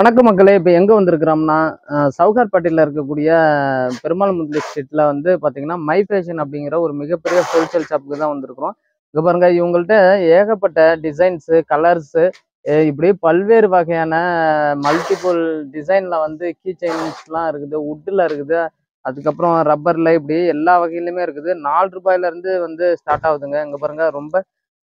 வணக்கம் மக்களே. இப்போ எங்கே வந்திருக்கிறோம்னா சவுகார்பேட்டையில் இருக்கக்கூடிய பெருமாள் முந்திரி ஸ்ட்ரீட்டில் வந்து பார்த்தீங்கன்னா மை ஃபேஷன் அப்படிங்கிற ஒரு மிகப்பெரிய ஹோல்சேல் ஷாப்புக்கு தான் வந்திருக்கிறோம். இங்கே பாருங்க, இவங்கள்ட்ட ஏகப்பட்ட டிசைன்ஸு, கலர்ஸு, இப்படி பல்வேறு வகையான மல்டிபிள் டிசைனில் வந்து கீ செயின்ஸ்லாம் இருக்குது, வுட்டில் இருக்குது, அதுக்கப்புறம் ரப்பரில், இப்படி எல்லா வகையிலுமே இருக்குது. 4 ரூபாயிலேருந்து வந்து ஸ்டார்ட் ஆகுதுங்க. இங்கே பாருங்க, ரொம்ப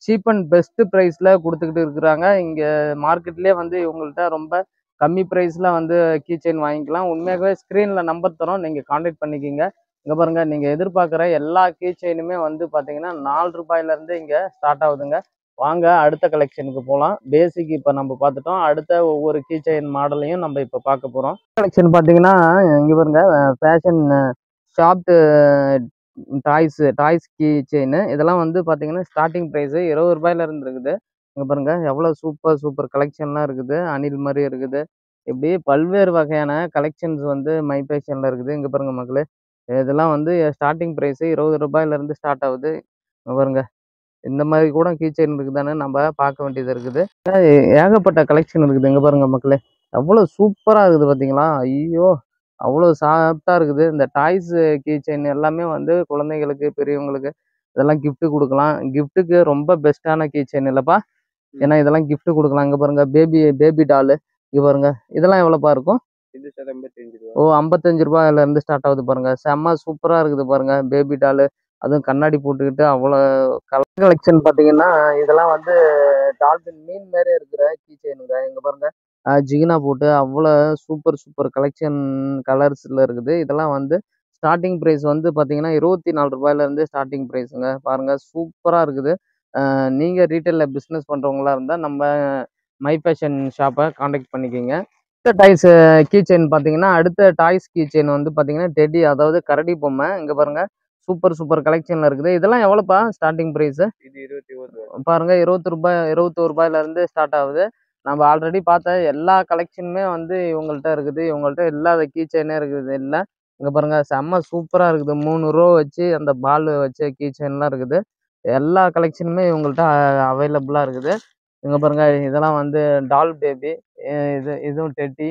சீப் அண்ட் பெஸ்ட் ப்ரைஸில் கொடுத்துக்கிட்டு இருக்கிறாங்க. இங்கே மார்க்கெட்லேயே வந்து இவங்கள்ட்ட ரொம்ப கம்மி ப்ரைஸில் வந்து கீ செயின் வாங்கிக்கலாம். உண்மையாகவே ஸ்க்ரீனில் நம்பர் தரோம், நீங்கள் காண்டாக்ட் பண்ணிக்கிங்க. இங்கே பாருங்கள், நீங்கள் எதிர்பார்க்குற எல்லா கீ செயினுமே வந்து பார்த்தீங்கன்னா 4 ரூபாயிலேருந்து இங்கே ஸ்டார்ட் ஆகுதுங்க. வாங்க அடுத்த கலெக்ஷனுக்கு போகலாம். பேசிக் இப்போ நம்ம பார்த்துட்டோம். அடுத்த ஒவ்வொரு கீ செயின் மாடலையும் நம்ம இப்போ பார்க்க போகிறோம். கலெக்ஷன் பார்த்தீங்கன்னா இங்கே பாருங்க, fashion shaped toys key chain. இதெல்லாம் வந்து பார்த்தீங்கன்னா ஸ்டார்டிங் ப்ரைஸு 20 ரூபாயிலேருந்து இருக்குது. இங்கே பாருங்கள், எவ்வளோ சூப்பர் கலெக்ஷன்லாம் இருக்குது. அணில் மாதிரி இருக்குது. இப்படி பல்வேறு வகையான கலெக்ஷன்ஸ் வந்து மை ஃபேஷனில் இருக்குது. இங்கே பாருங்கள் மக்களே, இதெல்லாம் வந்து ஸ்டார்டிங் ப்ரைஸு 20 ரூபாயிலேருந்து ஸ்டார்ட் ஆகுது. இங்கே பாருங்க, இந்த மாதிரி கூட கீ செயின் இருக்குதானே நம்ம பார்க்க வேண்டியது இருக்குது. ஏகப்பட்ட கலெக்ஷன் இருக்குது. இங்கே பாருங்க மக்களே, எவ்வளோ சூப்பராக இருக்குது பார்த்தீங்களா? ஐயோ, அவ்வளோ சாஃப்டாக இருக்குது. இந்த டாய்ஸ் கீ செயின் எல்லாமே வந்து குழந்தைங்களுக்கு, பெரியவங்களுக்கு இதெல்லாம் gift கொடுக்கலாம். கிஃப்ட்டுக்கு ரொம்ப பெஸ்ட்டான கீ செயின் இல்லைப்பா? ஏன்னா இதெல்லாம் gift கொடுக்கலாம். இங்கே பாருங்க, பேபி டாலு. இங்கே பாருங்க, இதெல்லாம் எவ்வளோப்பா இருக்கும்? இது சார் 55 ரூபா. ஓ, 55 ரூபாயிலேருந்து ஸ்டார்ட் ஆகுது பாருங்க. செம்ம சூப்பராக இருக்குது பாருங்க, பேபி டாலு. அதுவும் கண்ணாடி போட்டுக்கிட்டு அவ்வளோ கலெக்ஷன் பார்த்தீங்கன்னா, இதெல்லாம் வந்து டால்பின் மீன் மாரி இருக்கிற கீ செயினுங்க. இங்கே பாருங்க, ஜிகினா போட்டு அவ்வளோ சூப்பர் கலெக்ஷன் கலர்ஸில் இருக்குது. இதெல்லாம் வந்து ஸ்டார்டிங் ப்ரைஸ் வந்து பார்த்தீங்கன்னா 24 ரூபாயிலேருந்து ஸ்டார்டிங் ப்ரைஸுங்க. பாருங்கள், சூப்பராக இருக்குது. நீங்கள் ரீட்டைலில் பிஸ்னஸ் பண்ணுறவங்களா இருந்தால் நம்ம மை ஃபேஷன் ஷாப்பை காண்டாக்ட் பண்ணிக்கிங்க. அடுத்த டாய்ஸ் கீ செயின் பார்த்தீங்கன்னா, அடுத்த டாய்ஸ் கீ செயின் வந்து பார்த்தீங்கன்னா டெடி, அதாவது கரடி பொம்மை. இங்கே பாருங்கள், சூப்பர் கலெக்ஷனில் இருக்குது. இதெல்லாம் எவ்வளோப்பா ஸ்டார்டிங் ப்ரைஸு? இது 21 ரூபா. பாருங்கள், 21 ரூபாயிலேருந்து ஸ்டார்ட் ஆகுது. நம்ம ஆல்ரெடி பார்த்த எல்லா கலெக்ஷனுமே வந்து இவங்கள்ட்ட இருக்குது. இவங்கள்ட்ட இல்லாத கீ செயினே இருக்குது இல்லை. இங்கே பாருங்கள், செம்ம சூப்பராக இருக்குது. 3 ரோ வச்சு அந்த பால் வச்ச கீ செயின்லாம் இருக்குது. எல்லா கலெக்ஷனுமே இவங்கள்ட்ட அவைலபிளாக இருக்குது. இங்கே பாருங்கள், இதெல்லாம் வந்து டால் பேபி, இதுவும் டெட்டி,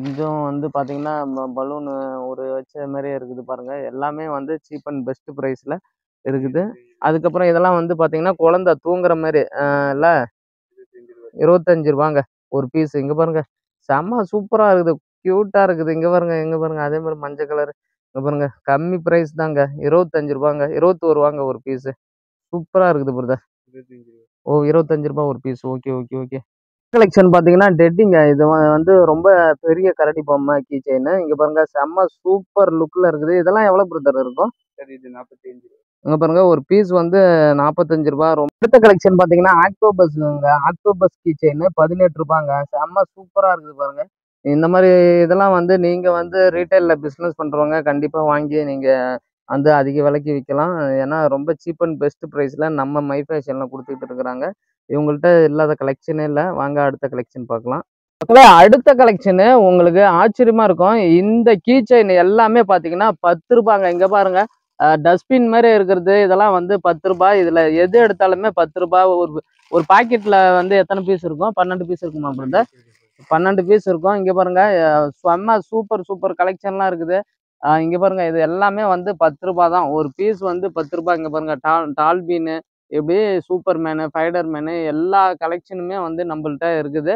இதுவும் வந்து பார்த்தீங்கன்னா பலூனு ஒரு வச்ச மாதிரியே இருக்குது பாருங்கள். எல்லாமே வந்து சீப் அண்ட் பெஸ்ட் ப்ரைஸில் இருக்குது. அதுக்கப்புறம் இதெல்லாம் வந்து பார்த்தீங்கன்னா குழந்தை தூங்குற மாதிரி இல்லை, 25 ரூபாங்க ஒரு பீஸ். இங்கே பாருங்க, செம்ம சூப்பராக இருக்குது, க்யூட்டாக இருக்குது. இங்கே பாருங்க அதே மாதிரி மஞ்சள் கலர். இங்கே பாருங்க, கம்மி ப்ரைஸ் தாங்க, 25 ரூபாங்க, 21 ரூபாங்க ஒரு பீஸு. சூப்பராக இருக்குது பிரதர். 25 ரூபா. ஓ, 25 ரூபா ஒரு பீஸ். ஓகே. கலெக்ஷன் பார்த்தீங்கன்னா டெட்டிங்க. இது வந்து ரொம்ப பெரிய கரடி பொம்மை கீ செயின். இங்கே பாருங்க, செம்ம சூப்பர் லுக்கில் இருக்குது. இதெல்லாம் எவ்வளோ பிரதர் இருக்கும்? சார் இது 45 ரூபா. இங்கே பாருங்க, ஒரு பீஸ் வந்து 45 ரூபா. ரொம்ப அடுத்த கலெக்ஷன் பார்த்தீங்கன்னா ஆக்டோபஸ் கீ செயின் 18 ரூபாங்க. செம்ம சூப்பராக இருக்குது பாருங்க. இந்த மாதிரி இதெல்லாம் வந்து நீங்கள் வந்து ரீட்டைலில் பிஸ்னஸ் பண்ணுறவங்க கண்டிப்பாக வாங்கி நீங்கள் வந்து அதிக விலைக்கு விற்கலாம். ஏன்னா ரொம்ப சீப் அண்ட் பெஸ்ட் ப்ரைஸில் நம்ம மை ஃபேஷனில் கொடுத்துக்கிட்டு இருக்கிறாங்க. இவங்கள்ட்ட இல்லாத கலெக்ஷனே இல்லை. வாங்க அடுத்த கலெக்ஷன் பார்க்கலாம். மக்களே, அடுத்த கலெக்ஷனு உங்களுக்கு ஆச்சரியமா இருக்கும். இந்த கீ செயின் எல்லாமே பார்த்தீங்கன்னா 10 ரூபாங்க. இங்கே பாருங்க, டஸ்ட்பின் மாதிரி இருக்கிறது இதெல்லாம் வந்து 10 ரூபாய். இதில் எது எடுத்தாலுமே 10 ரூபாய். ஒரு பாக்கெட்டில் வந்து எத்தனை பீஸ் இருக்கும்? 12 பீஸ் இருக்குமா பிரதர்? 12 பீஸ் இருக்கும். இங்கே பாருங்க, செம்ம சூப்பர் கலெக்ஷன்லாம் இருக்குது. இங்கே பாருங்க, இது எல்லாமே வந்து 10 ரூபாய் தான். ஒரு பீஸ் வந்து 10 ரூபாய். இங்கே பாருங்க, டால்பீனு, இப்படி சூப்பர் மேனு, ஃபைடர் மேனு, எல்லா கலெக்ஷனுமே வந்து நம்மள்ட்ட இருக்குது.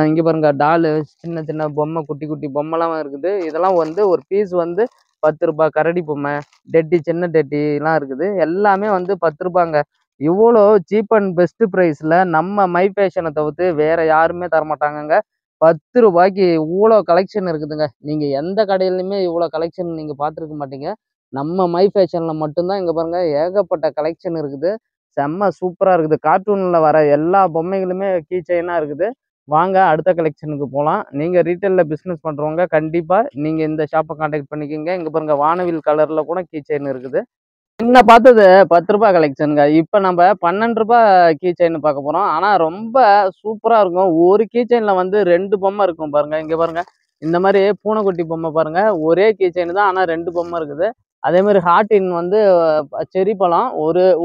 இங்கே பாருங்க, டாலு, சின்ன பொம்மை, குட்டி பொம்மைலாம் இருக்குது. இதெல்லாம் வந்து ஒரு பீஸ் வந்து 10 ரூபாய். கரடி பொம்மை, டெட்டி, சின்ன டெட்டிலாம் இருக்குது. எல்லாமே வந்து 10 ரூபாங்க. இவ்வளோ சீப் அண்ட் பெஸ்ட் ப்ரைஸில் நம்ம மை ஃபேஷனை தவிர்த்து வேற யாருமே தரமாட்டாங்கங்க. 10 ரூபாய்க்கு இவ்வளோ கலெக்ஷன் இருக்குதுங்க. நீங்கள் எந்த கடையிலுமே இவ்வளோ கலெக்ஷன் நீங்கள் பார்த்துருக்க மாட்டீங்க. நம்ம மை ஃபேஷனில் மட்டும்தான். இங்கே பாருங்க, ஏகப்பட்ட கலெக்ஷன் இருக்குது. செம்ம சூப்பராக இருக்குது. கார்ட்டூனில் வர எல்லா பொம்மைகளுமே கீ செயினாக இருக்குது. வாங்க அடுத்த கலெக்ஷனுக்கு போகலாம். நீங்கள் ரீட்டைலில் பிஸ்னஸ் பண்ணுறவங்க கண்டிப்பாக நீங்கள் இந்த ஷாப்பை காண்டாக்ட் பண்ணிக்கிங்க. இங்கே பாருங்க, வானவில் கலரில் கூட கீ செயின் இருக்குது. முன்ன பார்த்தது 10 ரூபாய் கலெக்ஷனுங்க. இப்போ நம்ம 12 ரூபாய் கீ செயின் பார்க்க போகிறோம். ஆனால் ரொம்ப சூப்பராக இருக்கும். ஒரு கீ செயினில் வந்து 2 பொம்மை இருக்கும் பாருங்க. இங்கே பாருங்க, இந்த மாதிரி பூனைக்குட்டி பொம்மை பாருங்க. ஒரே கீ செயின் தான், ஆனால் 2 பொம்மை இருக்குது. அதே மாதிரி ஹார்டின் வந்து செரி பழம்,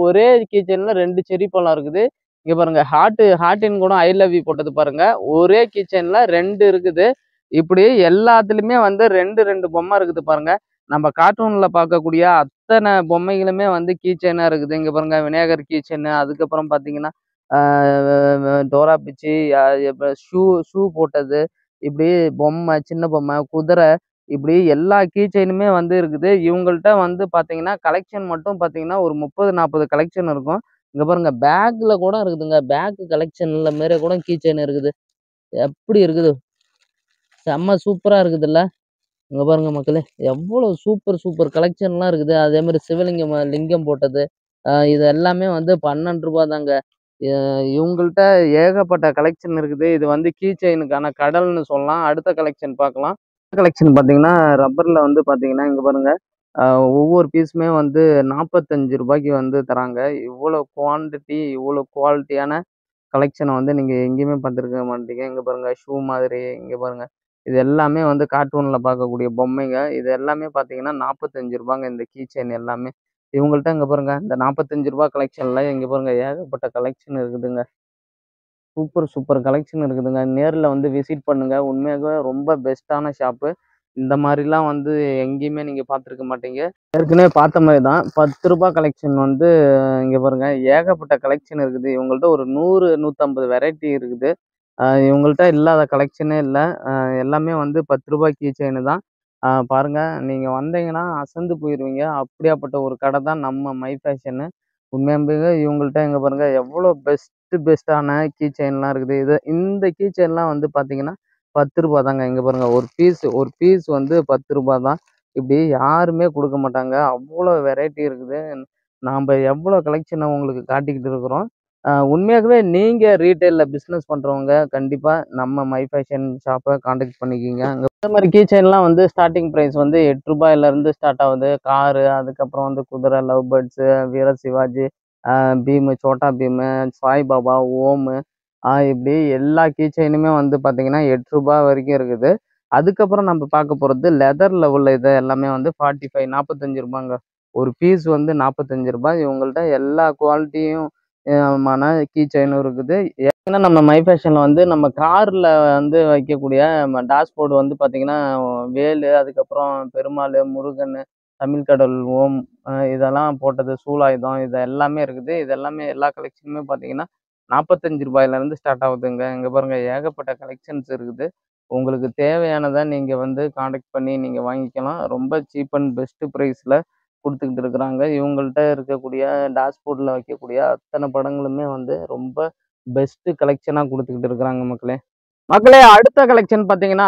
ஒரே கீ செயினில் 2 செரி பழம் இருக்குது. இங்க பாருங்க ஹார்ட்டின் கூட ஐ லவ் யூ போட்டது பாருங்க. ஒரே கீச்சைன்ல 2 இருக்குது. இப்படி எல்லாத்துலயுமே வந்து 2 பொம்மை இருக்குது பாருங்க. நம்ம கார்ட்டூன்ல பார்க்கக்கூடிய அத்தனை பொம்மைகளுமே வந்து கீச்சைனா இருக்குது. இங்க பாருங்க விநாயகர் கீச்சைனு, அதுக்கப்புறம் பார்த்தீங்கன்னா டோரா பிச்சி, ஷூ ஷூ போட்டது, இப்படி பொம்மை, சின்ன பொம்மை, குதிரை, இப்படி எல்லா கீச்சைனுமே வந்து இருக்குது. இவங்கள்ட்ட வந்து பார்த்தீங்கன்னா கலெக்ஷன் மட்டும் பார்த்தீங்கன்னா ஒரு 30, 40 கலெக்ஷன் இருக்கும். இங்க பாருங்க பேக்ல கூட இருக்குதுங்க. பேக் கலெக்ஷன்ல மாரி கூட கீ செயின் இருக்குது. எப்படி இருக்குது? செம்ம சூப்பரா இருக்குதுல்ல? இங்க பாருங்க மக்களே. எவ்வளவு சூப்பர் கலெக்ஷன்லாம் இருக்குது. அதே மாரி சிவலிங்கம் லிங்கம் போட்டது. இது எல்லாமே வந்து ரூ. 12 தாங்க. அ இவங்கள்ட்ட ஏகப்பட்ட கலெக்ஷன் இருக்குது. இது வந்து கீ செயினுக்கான கடல்னு சொல்லலாம். அடுத்த கலெக்ஷன் பார்க்கலாம். கலெக்ஷன் பார்த்தீங்கன்னா, ரப்பர்ல வந்து பார்த்தீங்கன்னா, இங்க பாருங்க. அ ஒவ்வொரு பீஸுமே வந்து ரூ. 45க்கு வந்து தராங்க. இவ்வளோ குவான்டிட்டி, இவ்வளோ குவாலிட்டியான கலெக்ஷன வந்து நீங்க எங்கேயுமே பார்த்துருக்க மாட்டீங்க. இங்க பாருங்க ஷூ மாதிரி, இங்க பாருங்க. இது எல்லாமே வந்து கார்ட்டூன்ல பார்க்கக்கூடிய பொம்மைங்க. இது எல்லாமே பார்த்தீங்கன்னா, ரூ. 45ங்க இந்த கீ செயின் எல்லாமே. இவங்கள்ட்ட இங்க பாருங்க, இந்த ரூ. 45 கலெக்ஷன்ல இங்க பாருங்க ஏகப்பட்ட கலெக்ஷன் இருக்குதுங்க. சூப்பர் கலெக்ஷன் இருக்குதுங்க. நேர்ல வந்து விசிட் பண்ணுங்க. உண்மையாகவே ரொம்ப பெஸ்ட்டான ஷாப்பு. இந்த மாரிலாம் வந்து எங்கேயுமே நீங்க பார்த்துருக்க மாட்டீங்க. ஏற்கனவே பார்த்த மாரி தான். ரூ. 10 கலெக்ஷன் வந்து இங்க பாருங்க ஏகப்பட்ட கலெக்ஷன் இருக்குது. இவங்கள்ட்ட ஒரு 100, 150 வெரைட்டி இருக்குது. இவங்கள்ட்ட இல்லாத கலெக்ஷனே இல்ல. எல்லாமே வந்து ரூ. 10 கீ செயினு தான். பாருங்க நீங்க வந்தீங்கன்னா அசந்து போயிருவீங்க. அப்படியாப்பட்ட ஒரு கடை தான் நம்ம மை ஃபேஷனு. உண்மையாலுமே இவங்கள்ட்ட இங்க பாருங்க எவ்வளோ பெஸ்ட்டான கீ செயின்லாம் இருக்குது. இந்த கீ செயின்லாம் வந்து பார்த்தீங்கன்னா, ரூ. 10 தாங்க. இங்க பாருங்க ஒரு பீஸ் வந்து ரூ. 10 தான். இப்படி யாருமே குடுக்க மாட்டாங்க. அவ்வளோ வெரைட்டி இருக்குது. நாம்ப எவ்வளோ கலெக்ஷன உங்களுக்கு காட்டிக்கிட்டு இருக்கிறோம். உண்மையாகவே நீங்க ரீட்டெயில்ல பிசினஸ் பண்றவங்க கண்டிப்பா நம்ம மை ஃபேஷன் ஷாப்ப கான்டாக்ட் பண்ணிக்கங்க. இந்த மாரி கீ செயின்லாம் வந்து ஸ்டார்ட்டிங் பிரைஸ் வந்து ரூ. 8லேருந்து ஸ்டார்ட் ஆகுது. காரு, அதுக்கப்புறம் வந்து குதிரை, லவ் பேர்ட்ஸு, வீர சிவாஜி, பீமு, சோட்டா பீமு, சாய்பாபா, ஓமு, இப்படி எல்லா கீ செயினுமே வந்து பார்த்தீங்கன்னா ரூ. 8 வரைக்கும் இருக்குது. அதுக்கப்புறம் நம்ம பார்க்க போறது லெதர்ல உள்ள இது எல்லாமே வந்து 45 ரூ. 45ங்க. ஒரு பீஸ் வந்து ரூ. 45. இவங்கள்ட்ட எல்லா குவாலிட்டியும் மான கீ செயினும் இருக்குது. ஏன்னா நம்ம மை ஃபேஷன்ல வந்து நம்ம கார்ல வந்து வைக்கக்கூடிய டேஷ்போர்டு வந்து பார்த்தீங்கன்னா, வேலு, அதுக்கப்புறம் பெருமாளு, முருகன், தமிழ் கடவுள், ஓம், இதெல்லாம் போட்டது, சூலாயுதம், இது எல்லாமே இருக்குது. இது எல்லாமே எல்லா கலெக்ஷனுமே பார்த்தீங்கன்னா, ரூ. 45லேருந்து ஸ்டார்ட் ஆகுதுங்க. இங்க பாருங்க ஏகப்பட்ட கலெக்ஷன்ஸ் இருக்குது. உங்களுக்கு தேவையானத நீங்க வந்து கான்டாக்ட் பண்ணி நீங்க வாங்கிக்கலாம். ரொம்ப சீப் அண்ட் பெஸ்ட் பிரைஸ்ல குடுத்துக்கிட்டு இருக்கிறாங்க. இவங்கள்ட்ட இருக்கக்கூடிய டேஷ்போர்ட்ல வைக்கக்கூடிய அத்தனை படங்களுமே வந்து ரொம்ப பெஸ்ட் கலெக்ஷனா குடுத்துக்கிட்டு இருக்கிறாங்க மக்களே. மக்களே அடுத்த கலெக்ஷன் பார்த்தீங்கன்னா,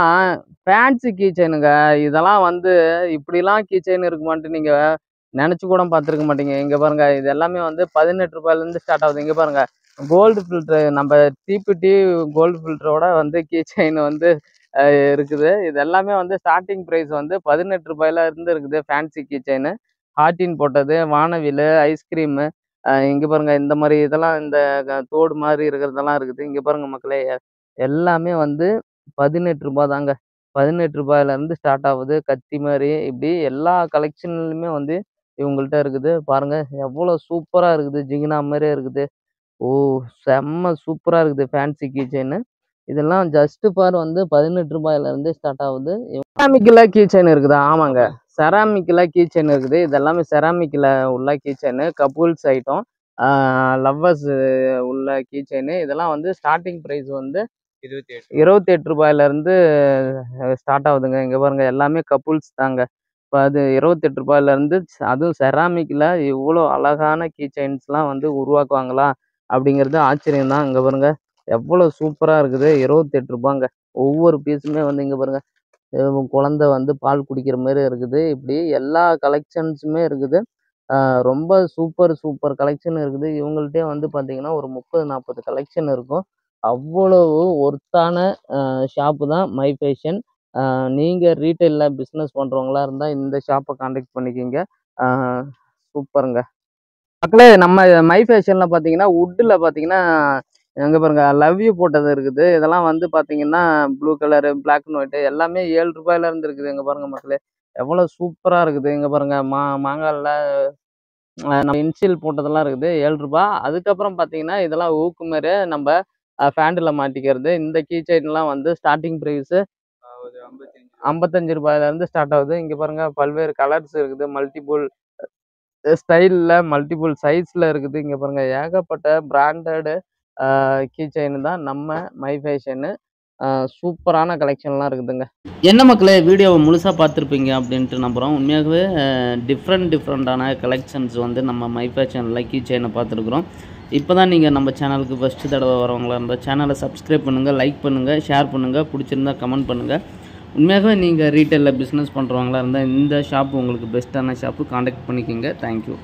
ஃபேன்சி கீ செயினுங்க. இதெல்லாம் வந்து இப்படிலாம் கீ செயின் இருக்குமான்ட்டு நீங்க நெனச்சு கூட பார்த்துருக்க மாட்டீங்க. இங்க பாருங்க இது எல்லாமே வந்து ரூ. 18லேருந்து ஸ்டார்ட் ஆகுது. இங்க பாருங்க கோல்டு ஃபில்டர், நம்ம தீப்பெட்டி கோல்டு ஃபில்டரோட வந்து கீ செயின் வந்து அ இருக்குது. இது எல்லாமே வந்து ஸ்டார்ட்டிங் பிரைஸ் வந்து ரூ. 18லேருந்து இருக்குது ஃபேன்சி கீ செயினு. ஹார்டின் போட்டது, வானவில்லு, ஐஸ்கிரீமு, இங்க பாருங்க இந்த மாரி இதெல்லாம் இந்த தோடு மாரி இருக்கிறதெல்லாம் இருக்குது. இங்க பாருங்க மக்களே எல்லாமே வந்து ரூ. 18 தாங்க. ரூ. 18லேருந்து ஸ்டார்ட் ஆகுது. கத்தி மாரி இப்படி எல்லா கலெக்ஷன்லயுமே வந்து இவங்கள்ட்ட இருக்குது. பாருங்க எவ்வளோ சூப்பரா இருக்குது. ஜிகினா மாரியே இருக்குது. ஓ! செம்ம சூப்பரா இருக்குது ஃபேன்சி கீ செயினு. இதெல்லாம் ஜஸ்ட் ஃபார் வந்து ரூ. 18லேருந்து ஸ்டார்ட் ஆகுது. செராமிக்ல கீ செயின் இருக்குதா? ஆமாங்க. செராமிக்ல கீ செயின் இருக்குது. இது எல்லாமே செராமிக்ல உள்ள கீ செயினு. Couples item. ஆ லவ்வர்ஸ் உள்ள கீ செயினு. இதெல்லாம் வந்து ஸ்டார்ட்டிங் பிரைஸ் வந்து ரூ. ரூ. 28. 28லேருந்து ஸ்டார்ட் ஆகுதுங்க. இங்க பாருங்க எல்லாமே கப்புல்ஸ் தாங்க. இப்ப அது ரூ. 28லேருந்து அதுவும் செராமிக்ல இவ்வளோ அழகான கீ செயின்ஸ்லாம் வந்து உருவாக்குவாங்களா? அப்படிங்கிறது ஆச்சரியம் தான். இங்க பாருங்க எவ்வளோ சூப்பரா இருக்குது. ரூ. 28ங்க. ஒவ்வொரு பீஸுமே வந்து இங்க பாருங்க. குழந்தை வந்து பால் குடிக்கிற மாரி இருக்குது. இப்படி எல்லா கலெக்ஷன்ஸுமே இருக்குது. அ ரொம்ப சூப்பர் கலெக்ஷன் இருக்குது. இவங்கள்ட்டயே வந்து பார்த்தீங்கன்னா, ஒரு 30, 40 கலெக்ஷன் இருக்கும். அவ்வளவு ஒர்த்தான ஷாப்பு தான் மை ஃபேஷன். நீங்க ரீட்டெயில்ல பிசினஸ் பண்றவங்களா இருந்தா இந்த ஷாப்ப கான்டாக்ட் பண்ணிக்கங்க. அ சூப்பர்ங்க. மக்களே நம்ம மை ஃபேஷன்ல பார்த்தீங்கன்னா, வுட்ல பார்த்தீங்கன்னா, அங்க பாருங்க லவ் யூ போட்டது இருக்குது. இதெல்லாம் வந்து பார்த்தீங்கன்னா, blue colour, black and white எல்லாமே ரூ. 7லேருந்து இருக்குது. இங்க பாருங்க மக்களே! எவ்வளோ சூப்பரா இருக்குது. இங்க பாருங்க மாங்கால்ல நம்ம இன்சியல் போட்டதெல்லாம் இருக்குது 7 ரூபா. அதுக்கப்புறம் பார்த்தீங்கன்னா இதெல்லாம் ஊக்குமாரி நம்ம ஃபேண்டில் மாட்டிக்கிறது. இந்த கீ செயின்லாம் வந்து ஸ்டார்டிங் ப்ரைஸு ஒரு 55 ரூபா. 55 ரூபாயிலேருந்து ஸ்டார்ட் ஆகுது. இங்கே பாருங்க பல்வேறு கலர்ஸ் இருக்குது. மல்டிபிள் ஸ்டைலில் மல்டிபிள் சைஸில் இருக்குது. இங்கே பாருங்க ஏகப்பட்ட பிராண்டடு கீ செயின் தான் நம்ம மை ஃபேஷனு. சூப்பரான கலெக்ஷன்லாம் இருக்குதுங்க. என்ன மக்களே, வீடியோவை முழுசாக பார்த்துருப்பீங்க அப்படின்ட்டு நம்புகிறோம். உண்மையாகவே டிஃப்ரெண்ட்டான கலெக்ஷன்ஸ் வந்து நம்ம மை ஃபேஷனில் கீ செயினை பார்த்துருக்குறோம். இப்போ தான் நீங்கள் நம்ம சேனலுக்கு ஃபஸ்ட்டு தடவை வரவங்களா இருந்தால் சேனலை சப்ஸ்கிரைப் பண்ணுங்கள், லைக் பண்ணுங்கள், ஷேர் பண்ணுங்கள், பிடிச்சிருந்தா கமெண்ட் பண்ணுங்கள். உண்மையாகவே நீங்கள் ரீட்டைலில் பிஸ்னஸ் பண்ணுறவங்களா இருந்தால் இந்த ஷாப்பு உங்களுக்கு பெஸ்ட்டான ஷாப்பு. காண்டாக்ட் பண்ணிக்கோங்க. தேங்க்யூ.